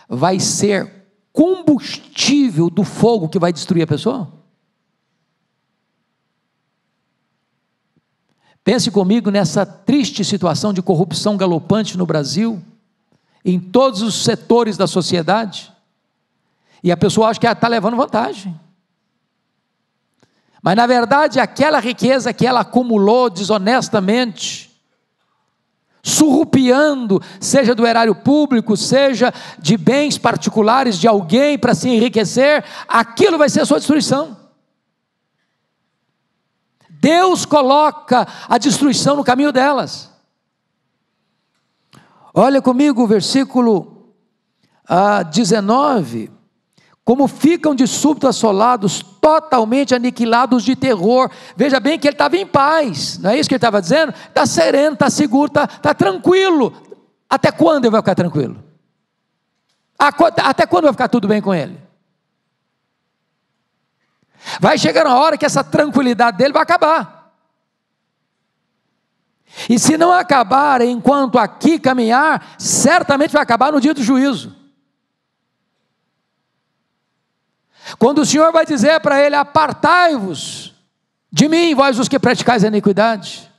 vai ser combustível do fogo que vai destruir a pessoa? Pense comigo nessa triste situação de corrupção galopante no Brasil, em todos os setores da sociedade, e a pessoa acha que está levando vantagem. Mas na verdade aquela riqueza que ela acumulou desonestamente, surrupiando, seja do erário público, seja de bens particulares de alguém para se enriquecer, aquilo vai ser a sua destruição. Deus coloca a destruição no caminho delas. Olha comigo o versículo 19, como ficam de súbito assolados, totalmente aniquilados de terror. Veja bem que ele estava em paz, não é isso que ele estava dizendo? Está sereno, está seguro, está tranquilo. Até quando ele vai ficar tranquilo? Até quando vai ficar tudo bem com ele? Vai chegar uma hora que essa tranquilidade dele vai acabar. E se não acabar enquanto aqui caminhar, certamente vai acabar no dia do juízo. Quando o Senhor vai dizer para ele: apartai-vos de mim, vós os que praticais a iniquidade,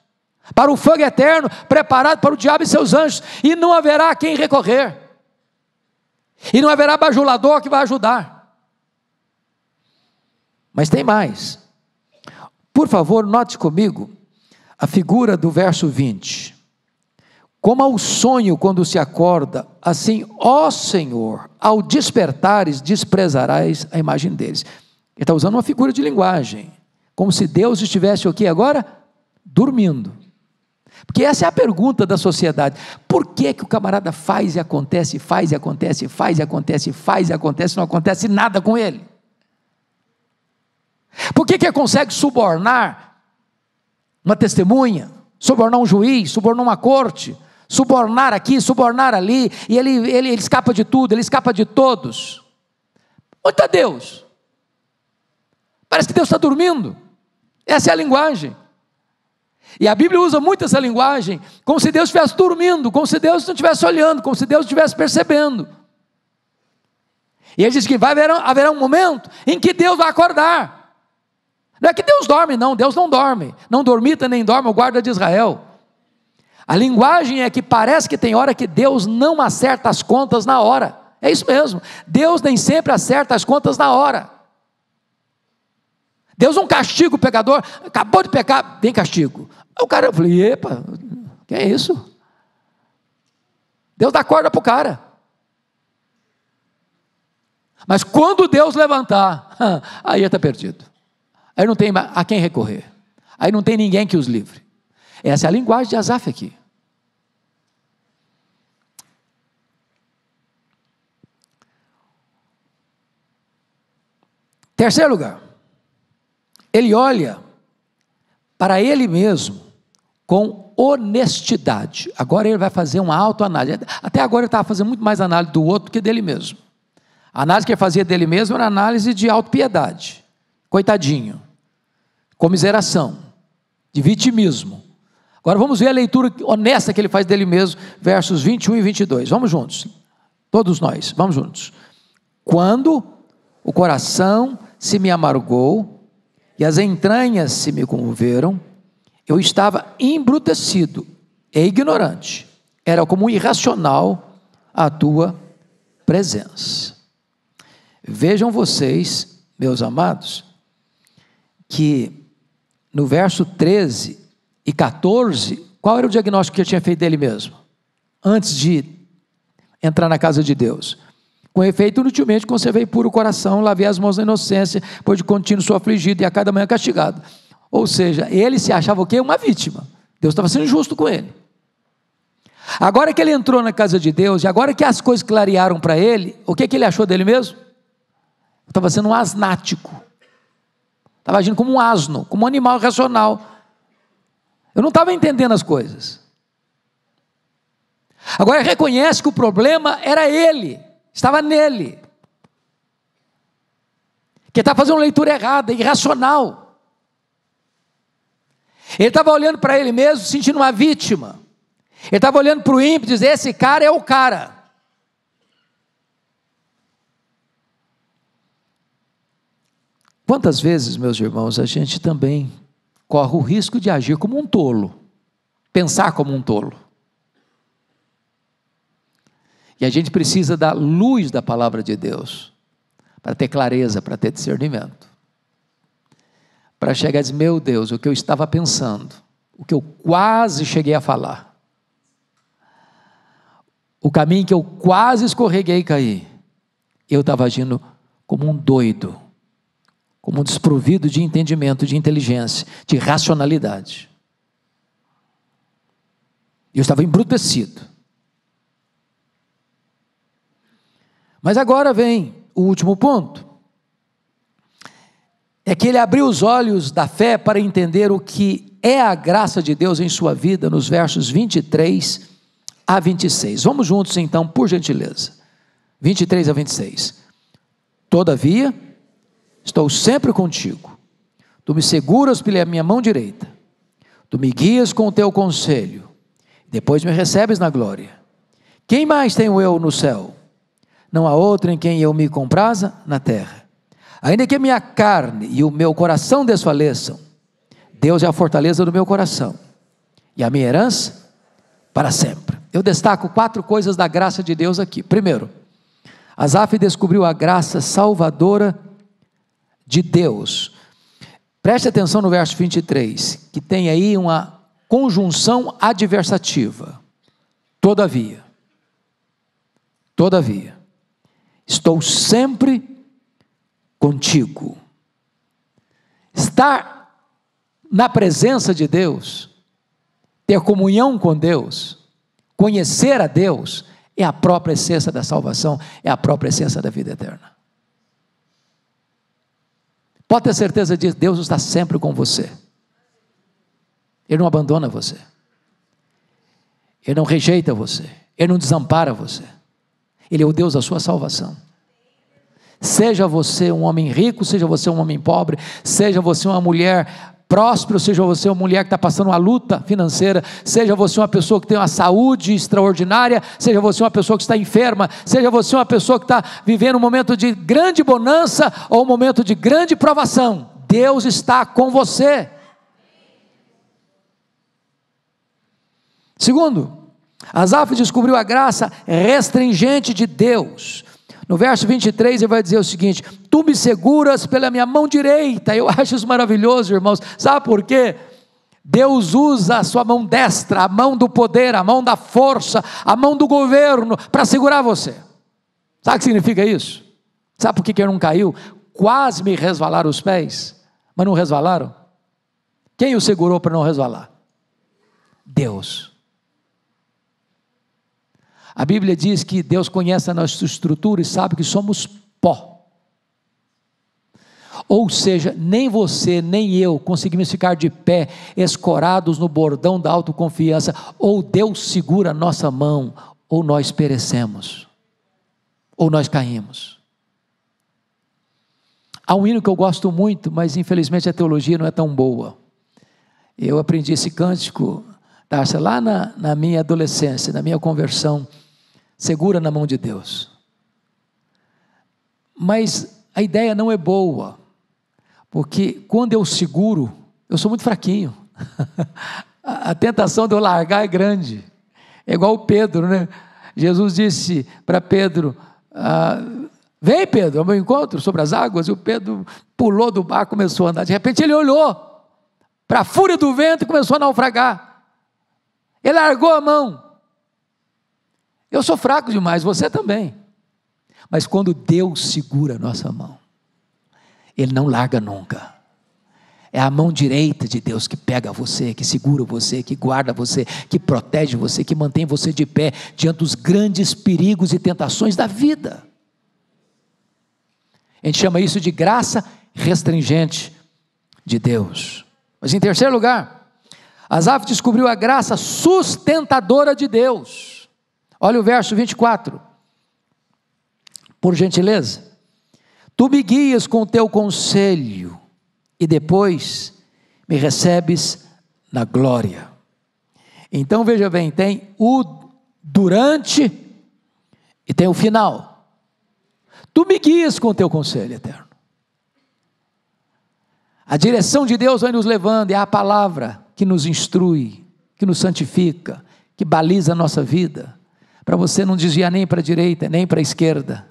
para o fogo eterno, preparado para o diabo e seus anjos, e não haverá quem recorrer, e não haverá bajulador que vai ajudar. Mas tem mais. Por favor, note comigo a figura do verso 20. Como ao sonho quando se acorda, assim, ó Senhor, ao despertares, desprezarás a imagem deles. Ele está usando uma figura de linguagem, como se Deus estivesse aqui agora, dormindo. Porque essa é a pergunta da sociedade: por que o camarada faz e acontece, faz e acontece, faz e acontece, faz e acontece, não acontece nada com ele? Por que ele consegue subornar uma testemunha, subornar um juiz, subornar uma corte, subornar aqui, subornar ali, e ele escapa de tudo, ele escapa de todos? Onde está Deus? Parece que Deus está dormindo. Essa é a linguagem. E a Bíblia usa muito essa linguagem, como se Deus estivesse dormindo, como se Deus não estivesse olhando, como se Deus estivesse percebendo. E ele diz que haverá um momento em que Deus vai acordar. Não é que Deus dorme, não, Deus não dorme. Não dormita nem dorme o guarda de Israel. A linguagem é que parece que tem hora que Deus não acerta as contas na hora. É isso mesmo, Deus nem sempre acerta as contas na hora. Deus não castiga o pecador, acabou de pecar, vem castigo. O cara, eu falei, epa, que é isso? Deus dá corda para o cara. Mas quando Deus levantar, aí está perdido. Aí não tem a quem recorrer. Aí não tem ninguém que os livre. Essa é a linguagem de Asaf aqui. Terceiro lugar, ele olha para ele mesmo com honestidade. Agora ele vai fazer uma autoanálise. Até agora ele estava fazendo muito mais análise do outro do que dele mesmo. A análise que ele fazia dele mesmo era análise de autopiedade, coitadinho, comiseração, de vitimismo. Agora vamos ver a leitura honesta que ele faz dele mesmo, versos 21 e 22. Vamos juntos, todos nós, vamos juntos. Quando o coração se me amargou e as entranhas se me comoveram, eu estava embrutecido e ignorante, era como um irracional à tua presença. Vejam vocês, meus amados, que no verso 13 e 14, qual era o diagnóstico que ele tinha feito dele mesmo? Antes de entrar na casa de Deus. Com efeito, inutilmente conservei puro o coração, lavei as mãos na inocência, pois de contínuo sou afligido e a cada manhã castigado. Ou seja, ele se achava o quê? Uma vítima. Deus estava sendo injusto com ele. Agora que ele entrou na casa de Deus, e agora que as coisas clarearam para ele, o que ele achou dele mesmo? Estava sendo um asnático. Estava agindo como um asno, como um animal irracional. Eu não estava entendendo as coisas. Agora reconhece que o problema era ele, estava nele. Que estava fazendo uma leitura errada, irracional. Ele estava olhando para ele mesmo, sentindo uma vítima. Ele estava olhando para o ímpio e dizendo, esse cara é o cara. Quantas vezes, meus irmãos, a gente também corre o risco de agir como um tolo, pensar como um tolo. E a gente precisa da luz da palavra de Deus, para ter clareza, para ter discernimento. Para chegar e dizer, meu Deus, o que eu estava pensando, o que eu quase cheguei a falar, o caminho que eu quase escorreguei e caí, eu estava agindo como um doido, como um desprovido de entendimento, de inteligência, de racionalidade. Eu estava embrutecido. Mas agora vem o último ponto. É que ele abriu os olhos da fé para entender o que é a graça de Deus em sua vida, nos versos 23 a 26. Vamos juntos então, por gentileza. 23 a 26. Todavia, estou sempre contigo. Tu me seguras pela minha mão direita. Tu me guias com o teu conselho. Depois me recebes na glória. Quem mais tenho eu no céu? Não há outro em quem eu me compraza na terra. Ainda que a minha carne e o meu coração desfaleçam, Deus é a fortaleza do meu coração e a minha herança para sempre. Eu destaco 4 coisas da graça de Deus aqui. Primeiro, Asaf descobriu a graça salvadora de Deus. Preste atenção no verso 23, que tem aí uma conjunção adversativa. Todavia, estou sempre contigo. Estar na presença de Deus, ter comunhão com Deus, conhecer a Deus, é a própria essência da salvação, é a própria essência da vida eterna. Pode ter certeza disso, Deus está sempre com você. Ele não abandona você. Ele não rejeita você. Ele não desampara você. Ele é o Deus da sua salvação. Seja você um homem rico, seja você um homem pobre, seja você uma mulher próspera, seja você uma mulher que está passando uma luta financeira, seja você uma pessoa que tem uma saúde extraordinária, seja você uma pessoa que está enferma, seja você uma pessoa que está vivendo um momento de grande bonança ou um momento de grande provação, Deus está com você. Segundo, Asaf descobriu a graça restringente de Deus. No verso 23 ele vai dizer o seguinte: tu me seguras pela minha mão direita. Eu acho isso maravilhoso, irmãos. Sabe por quê? Deus usa a sua mão destra, a mão do poder, a mão da força, a mão do governo, para segurar você. Sabe o que significa isso? Sabe por que ele não caiu? Quase me resvalaram os pés, mas não resvalaram. Quem o segurou para não resvalar? Deus. A Bíblia diz que Deus conhece a nossa estrutura e sabe que somos pó. Ou seja, nem você, nem eu conseguimos ficar de pé, escorados no bordão da autoconfiança. Ou Deus segura a nossa mão, ou nós perecemos, ou nós caímos. Há um hino que eu gosto muito, mas infelizmente a teologia não é tão boa. Eu aprendi esse cântico, Tarsa, lá na minha adolescência, na minha conversão. Segura na mão de Deus. Mas a ideia não é boa, porque quando eu seguro, eu sou muito fraquinho. A tentação de eu largar é grande. É igual o Pedro, né? Jesus disse para Pedro: vem, Pedro, ao meu encontro sobre as águas. E o Pedro pulou do barco, começou a andar. De repente ele olhou para a fúria do vento e começou a naufragar. Ele largou a mão. Eu sou fraco demais, você também. Mas quando Deus segura a nossa mão, Ele não larga nunca. É a mão direita de Deus que pega você, que segura você, que guarda você, que protege você, que mantém você de pé diante dos grandes perigos e tentações da vida. A gente chama isso de graça restringente de Deus. Mas em terceiro lugar, Asaf descobriu a graça sustentadora de Deus. Olha o verso 24, por gentileza. Tu me guias com o teu conselho, e depois me recebes na glória. Então veja bem, tem o durante e tem o final. Tu me guias com o teu conselho eterno. A direção de Deus vai nos levando, é a palavra que nos instrui, que nos santifica, que baliza a nossa vida, para você não desviar nem para a direita, nem para a esquerda,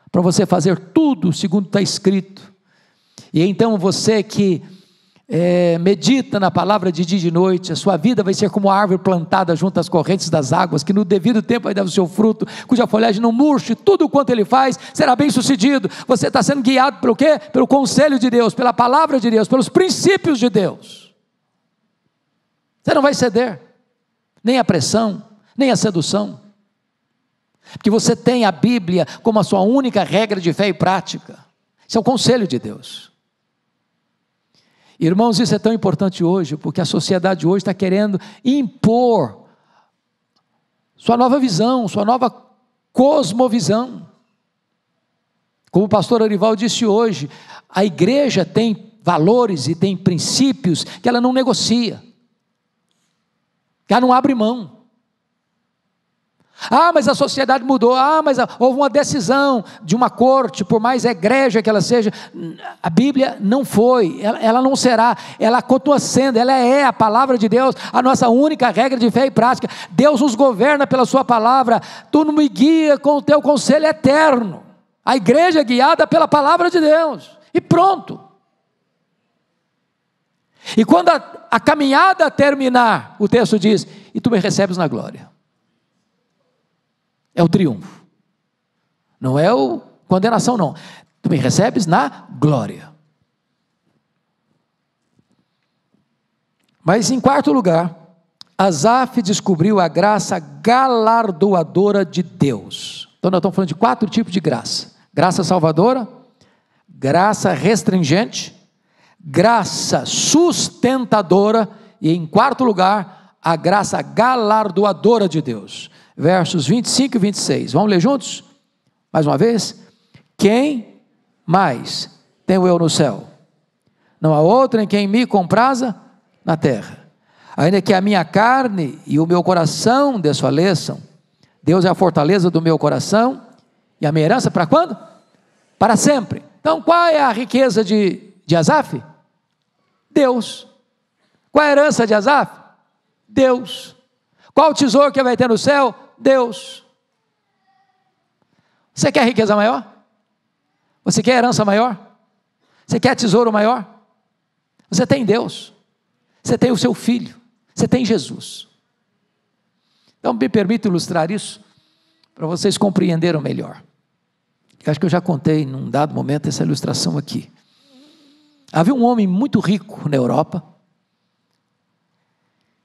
para você fazer tudo segundo está escrito. E então você que medita na palavra de dia e de noite, a sua vida vai ser como uma árvore plantada junto às correntes das águas, que no devido tempo vai dar o seu fruto, cuja folhagem não murche, tudo quanto ele faz será bem sucedido. Você está sendo guiado pelo quê? Pelo conselho de Deus, pela palavra de Deus, pelos princípios de Deus. Você não vai ceder, nem à pressão, nem à sedução, porque você tem a Bíblia como a sua única regra de fé e prática. Isso é o conselho de Deus. Irmãos, isso é tão importante hoje, porque a sociedade hoje está querendo impor sua nova visão, sua nova cosmovisão. Como o pastor Arival disse hoje, a igreja tem valores e tem princípios que ela não negocia, que ela não abre mão. Mas a sociedade mudou, mas houve uma decisão de uma corte, por mais egrégia que ela seja. A Bíblia não foi, ela não será, ela continua sendo, ela é a palavra de Deus, a nossa única regra de fé e prática. Deus nos governa pela sua palavra. Tu me guia com o teu conselho eterno. A igreja é guiada pela palavra de Deus, e pronto. E quando a caminhada terminar, o texto diz: e tu me recebes na glória. É o triunfo, não é a condenação, não. Tu me recebes na glória. Mas em quarto lugar, Asaf descobriu a graça galardoadora de Deus. Então nós estamos falando de 4 tipos de graça: graça salvadora, graça restringente, graça sustentadora e, em quarto lugar, a graça galardoadora de Deus. Versos 25 e 26, vamos ler juntos? Mais uma vez. Quem mais tenho eu no céu? Não há outro em quem me compraza na terra. Ainda que a minha carne e o meu coração desfaleçam, Deus é a fortaleza do meu coração, e a minha herança para quando? Para sempre. Então qual é a riqueza de Asaf? Deus. Qual é a herança de Asaf? Deus. Qual o tesouro que vai ter no céu? Deus. Você quer riqueza maior? Você quer herança maior? Você quer tesouro maior? Você tem Deus. Você tem o seu Filho. Você tem Jesus. Então me permito ilustrar isso para vocês compreenderem melhor. Eu acho que eu já contei num dado momento essa ilustração aqui. Havia um homem muito rico na Europa,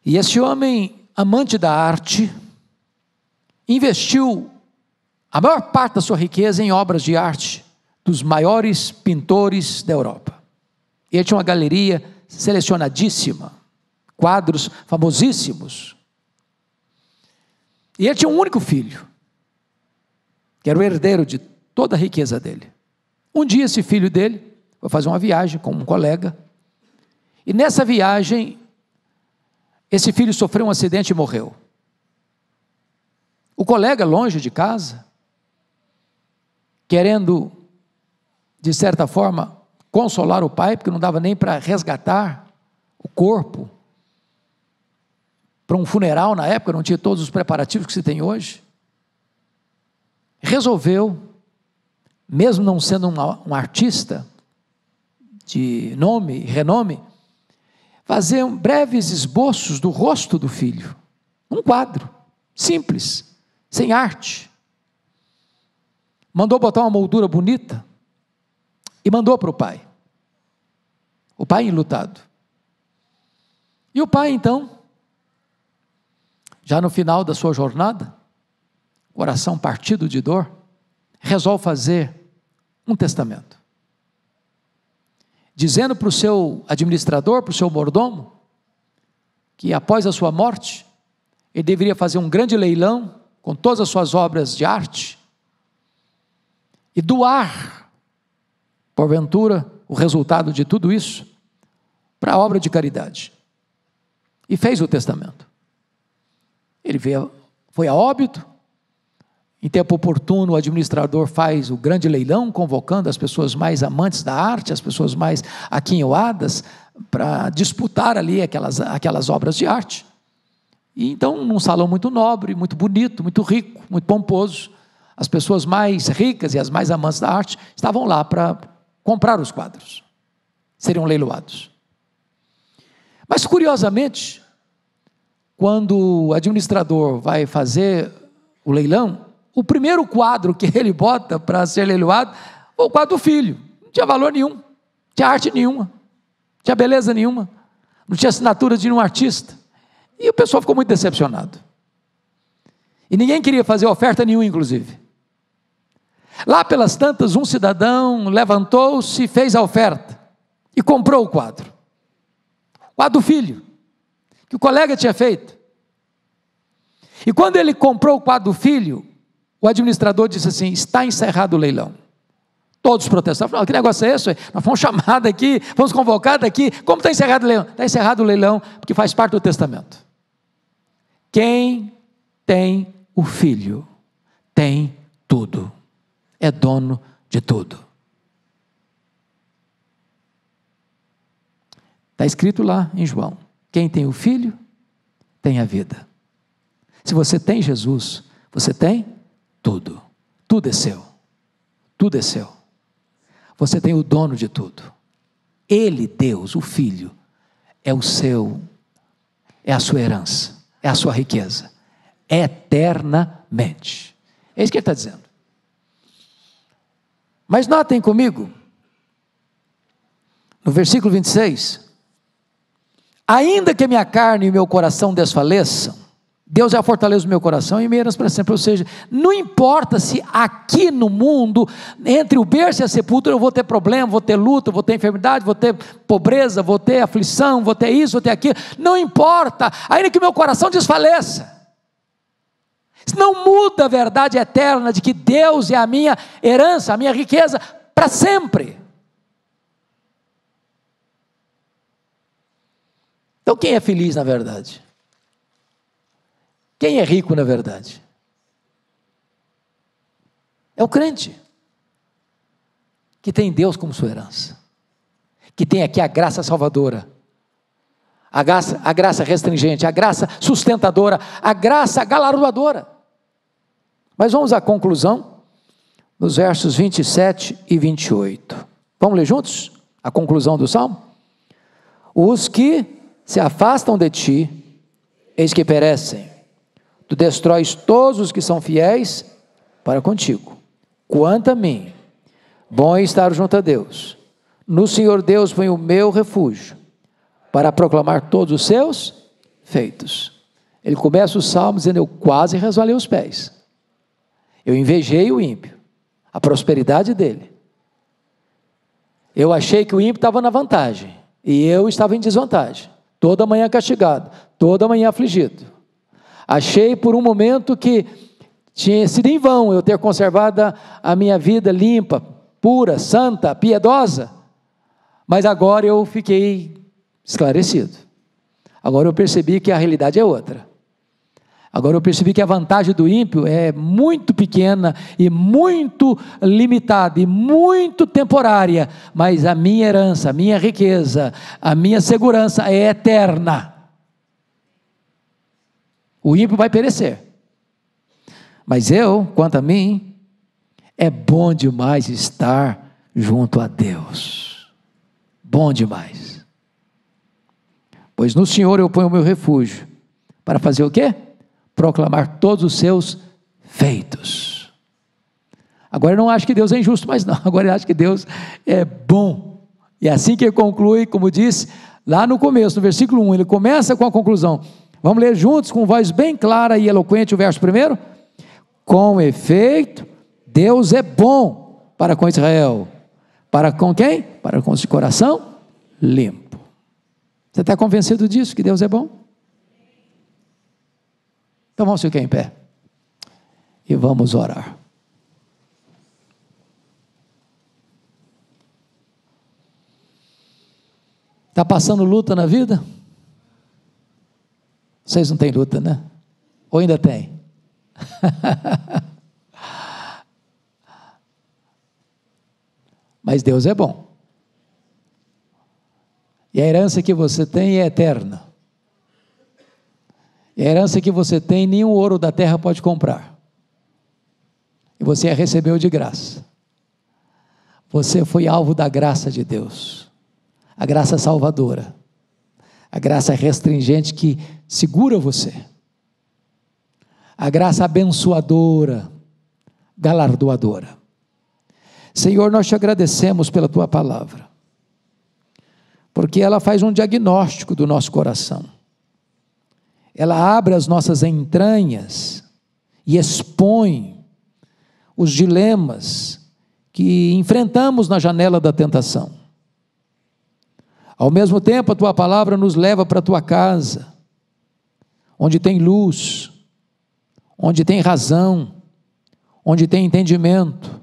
e esse homem, amante da arte, investiu a maior parte da sua riqueza em obras de arte dos maiores pintores da Europa. Ele tinha uma galeria selecionadíssima, quadros famosíssimos. E ele tinha um único filho, que era o herdeiro de toda a riqueza dele. Um dia esse filho dele foi fazer uma viagem com um colega, e nessa viagem, esse filho sofreu um acidente e morreu. O colega, longe de casa, querendo, de certa forma, consolar o pai, porque não dava nem para resgatar o corpo para um funeral na época, não tinha todos os preparativos que se tem hoje, resolveu, mesmo não sendo um artista de nome e renome, fazer breves esboços do rosto do filho, um quadro, simples, sem arte. Mandou botar uma moldura bonita e mandou para o pai enlutado. E o pai então, já no final da sua jornada, coração partido de dor, resolve fazer um testamento, dizendo para o seu administrador, para o seu mordomo, que após a sua morte, ele deveria fazer um grande leilão com todas as suas obras de arte e doar, porventura, o resultado de tudo isso para a obra de caridade. E fez o testamento. Ele foi a óbito. Em tempo oportuno, o administrador faz o grande leilão, convocando as pessoas mais amantes da arte, as pessoas mais aquinhoadas, para disputar ali aquelas obras de arte. E então, num salão muito nobre, muito bonito, muito rico, muito pomposo, as pessoas mais ricas e as mais amantes da arte estavam lá para comprar os quadros, seriam leiloados. Mas, curiosamente, quando o administrador vai fazer o leilão, o primeiro quadro que ele bota para ser leiloado foi o quadro do filho. Não tinha valor nenhum, não tinha arte nenhuma, não tinha beleza nenhuma, não tinha assinatura de nenhum artista. E o pessoal ficou muito decepcionado. E ninguém queria fazer oferta nenhuma, inclusive. Lá pelas tantas, um cidadão levantou-se e fez a oferta e comprou o quadro. O quadro do filho, que o colega tinha feito. E quando ele comprou o quadro do filho, o administrador disse assim: está encerrado o leilão. Todos protestaram, falaram: que negócio é esse? Nós fomos chamados aqui, fomos convocados aqui, como está encerrado o leilão? Está encerrado o leilão, porque faz parte do testamento. Quem tem o filho, tem tudo, é dono de tudo. Está escrito lá em João: quem tem o filho, tem a vida. Se você tem Jesus, você tem tudo. Tudo é seu. Tudo é seu. Você tem o dono de tudo. Ele, Deus, o Filho, é o seu, é a sua herança, é a sua riqueza, eternamente. É isso que ele está dizendo. Mas notem comigo, no versículo 26, ainda que minha carne e meu coração desfaleçam, Deus é a fortaleza do meu coração e minha herança para sempre. Ou seja, não importa se aqui no mundo, entre o berço e a sepultura, eu vou ter problema, vou ter luta, vou ter enfermidade, vou ter pobreza, vou ter aflição, vou ter isso, vou ter aquilo, não importa, ainda que meu coração desfaleça. Isso não muda a verdade eterna de que Deus é a minha herança, a minha riqueza para sempre. Então quem é feliz na verdade? Quem é rico na verdade? É o crente, que tem Deus como sua herança, que tem aqui a graça salvadora, A graça restringente, a graça sustentadora, a graça galardoadora. Mas vamos à conclusão, nos versos 27 e 28. Vamos ler juntos a conclusão do Salmo? Os que se afastam de ti, eis que perecem. Tu destróis todos os que são fiéis para contigo. Quanto a mim, bom é estar junto a Deus. No Senhor Deus foi o meu refúgio, para proclamar todos os seus feitos. Ele começa o Salmo dizendo: eu quase resvalei os pés. Eu invejei o ímpio, a prosperidade dele. Eu achei que o ímpio estava na vantagem, e eu estava em desvantagem. Toda manhã castigado, toda manhã afligido. Achei por um momento que tinha sido em vão eu ter conservado a minha vida limpa, pura, santa, piedosa. Mas agora eu fiquei esclarecido. Agora eu percebi que a realidade é outra. Agora eu percebi que a vantagem do ímpio é muito pequena e muito limitada e muito temporária, mas a minha herança, a minha riqueza, a minha segurança é eterna. O ímpio vai perecer, mas eu, quanto a mim, é bom demais estar junto a Deus. Bom demais. Pois no Senhor eu ponho o meu refúgio, para fazer o quê? Proclamar todos os seus feitos. Agora eu não acho que Deus é injusto, mas não, agora eu acho que Deus é bom. E assim que ele conclui, como disse lá no começo, no versículo 1, ele começa com a conclusão. Vamos ler juntos com voz bem clara e eloquente o verso primeiro? Com efeito, Deus é bom para com Israel. Para com quem? Para com os de coração limpo. Você está convencido disso, que Deus é bom? Então vamos ficar em pé e vamos orar. Está passando luta na vida? Vocês não têm luta, né? Ou ainda tem? Mas Deus é bom. E a herança que você tem é eterna. E a herança que você tem, nenhum ouro da terra pode comprar. E você a recebeu de graça. Você foi alvo da graça de Deus. A graça salvadora. A graça restringente que segura você. A graça abençoadora, galardoadora. Senhor, nós te agradecemos pela tua palavra. Porque ela faz um diagnóstico do nosso coração. Ela abre as nossas entranhas e expõe os dilemas que enfrentamos na janela da tentação. Ao mesmo tempo, a tua palavra nos leva para a tua casa, onde tem luz, onde tem razão, onde tem entendimento,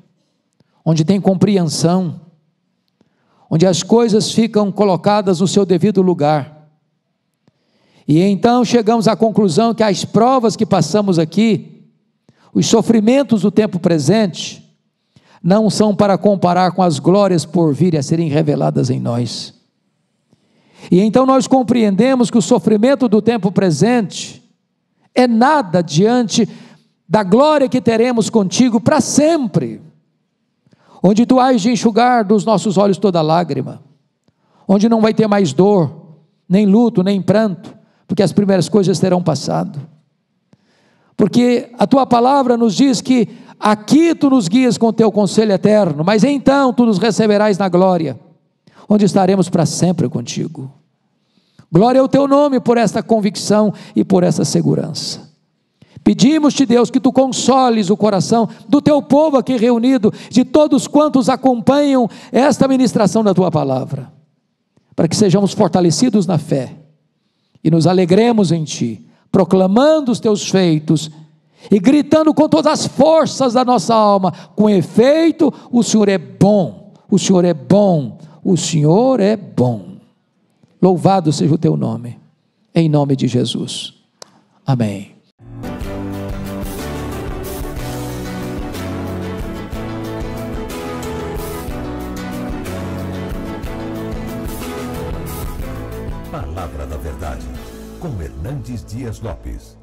onde tem compreensão, onde as coisas ficam colocadas no seu devido lugar. E então chegamos à conclusão que as provas que passamos aqui, os sofrimentos do tempo presente, não são para comparar com as glórias por vir a serem reveladas em nós. E então nós compreendemos que o sofrimento do tempo presente é nada diante da glória que teremos contigo para sempre, onde tu hás de enxugar dos nossos olhos toda lágrima, onde não vai ter mais dor, nem luto, nem pranto, porque as primeiras coisas terão passado. Porque a tua palavra nos diz que aqui tu nos guias com teu conselho eterno, mas então tu nos receberás na glória, onde estaremos para sempre contigo. Glória ao teu nome por esta convicção e por essa segurança. Pedimos-te, Deus, que tu consoles o coração do teu povo aqui reunido, de todos quantos acompanham esta ministração da tua palavra, para que sejamos fortalecidos na fé e nos alegremos em ti, proclamando os teus feitos e gritando com todas as forças da nossa alma: com efeito, o Senhor é bom, o Senhor é bom, o Senhor é bom. Louvado seja o teu nome, em nome de Jesus. Amém. Palavra Palavra da Verdade, com Hernandes Dias Lopes.